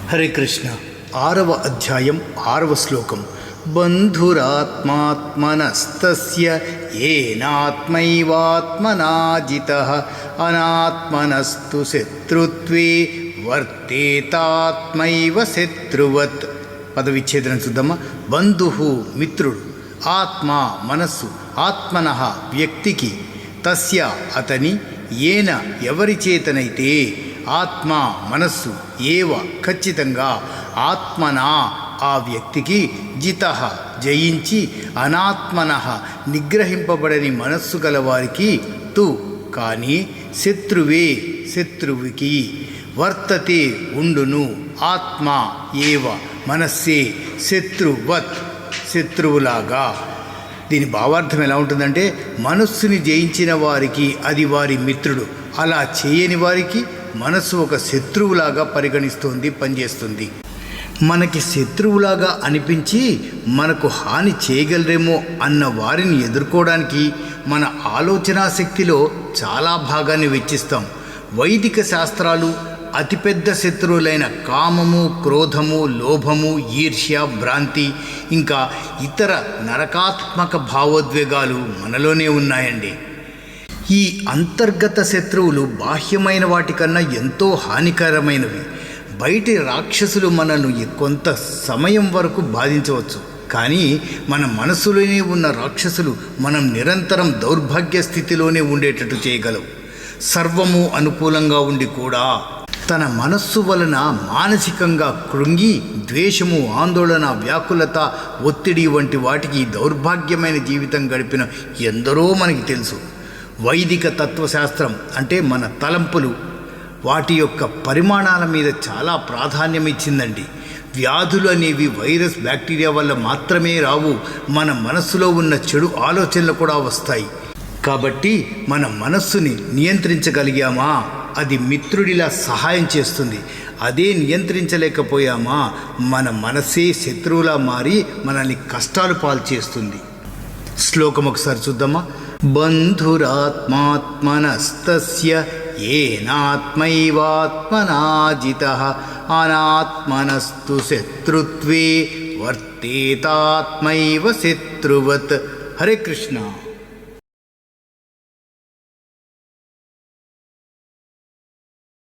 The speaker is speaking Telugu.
హరే కృష్ణ. 6వ అధ్యాయం 6వ శ్లోకం. బంధురాత్మాత్మనస్తస్య ఏనాత్మైవాత్మనా జితః అనాత్మనస్తు శత్రుత్వే వర్తేతాత్మైవ శత్రువత్. పదవిచ్ఛేదనం చూద్దామా. బంధువు మిత్రుడు, ఆత్మ మనస్సు, ఆత్మనః వ్యక్తికి, తస్య అతని, ఏన ఎవరి చేతనైతే, ఆత్మ మనస్సు, ఏవ ఖచ్చితంగా, ఆత్మనా ఆ వ్యక్తికి, జితః జయించి, అనాత్మనః నిగ్రహింపబడని మనస్సు గలవారికి, తు కానీ, శత్రువే శత్రువుకి, వర్తతే ఉండును, ఆత్మ ఏవ మనస్సే శత్రువత్ శత్రువులాగా. దీని భావార్థం ఎలా ఉంటుందంటే, మనస్సుని జయించిన వారికి అది వారి మిత్రుడు, అలా చేయని వారికి మనస్సు ఒక శత్రువులాగా పరిగణిస్తుంది, పనిచేస్తుంది. మనకి శత్రువులాగా అనిపించి మనకు హాని చేయగలరేమో అన్న వారిని ఎదుర్కోవడానికి మన ఆలోచనా శక్తిలో చాలా భాగాన్ని వెచ్చిస్తాం. వైదిక శాస్త్రాలు అతిపెద్ద శత్రువులైన కామము, క్రోధము, లోభము, ఈర్ష్య, భ్రాంతి, ఇంకా ఇతర నరకాత్మక భావోద్వేగాలు మనలోనే ఉన్నాయండి. ఈ అంతర్గత శత్రువులు బాహ్యమైన వాటికన్నా ఎంతో హానికరమైనవి. బయటి రాక్షసులు మనల్ని కొంత సమయం వరకు బాధించవచ్చు, కానీ మన మనసులోనే ఉన్న రాక్షసులు మనం నిరంతరం దౌర్భాగ్య స్థితిలోనే ఉండేటట్టు చేయగలవు. సర్వము అనుకూలంగా ఉండి కూడా తన మనస్సు వలన మానసికంగా కృంగి ద్వేషము, ఆందోళన, వ్యాకులత, ఒత్తిడి వంటి వాటికి దౌర్భాగ్యమైన జీవితం గడిపిన ఎందరో మనకి తెలుసు. వైదిక తత్వశాస్త్రం అంటే మన తలంపులు, వాటి యొక్క పరిమాణాల మీద చాలా ప్రాధాన్యం ఇచ్చిందండి. వ్యాధులు అనేవి వైరస్, బ్యాక్టీరియా వల్ల మాత్రమే రావు, మన మనస్సులో ఉన్న చెడు ఆలోచనలు కూడా వస్తాయి. కాబట్టి మన మనస్సుని నియంత్రించగలిగామా, అది మిత్రుడిలా సహాయం చేస్తుంది. అదే నియంత్రించలేకపోయామా, మన మనసే శత్రువులా మారి మనల్ని కష్టాలు పాలు చేస్తుంది. శ్లోకం ఒకసారి చూద్దామా. బంధురాత్మాత్మనస్తస్య ఏనాత్మైవాత్మనా జితః అనాత్మనస్తు శత్రుత్వే వర్తేతాత్మైవ శత్రువత్. హరే కృష్ణ.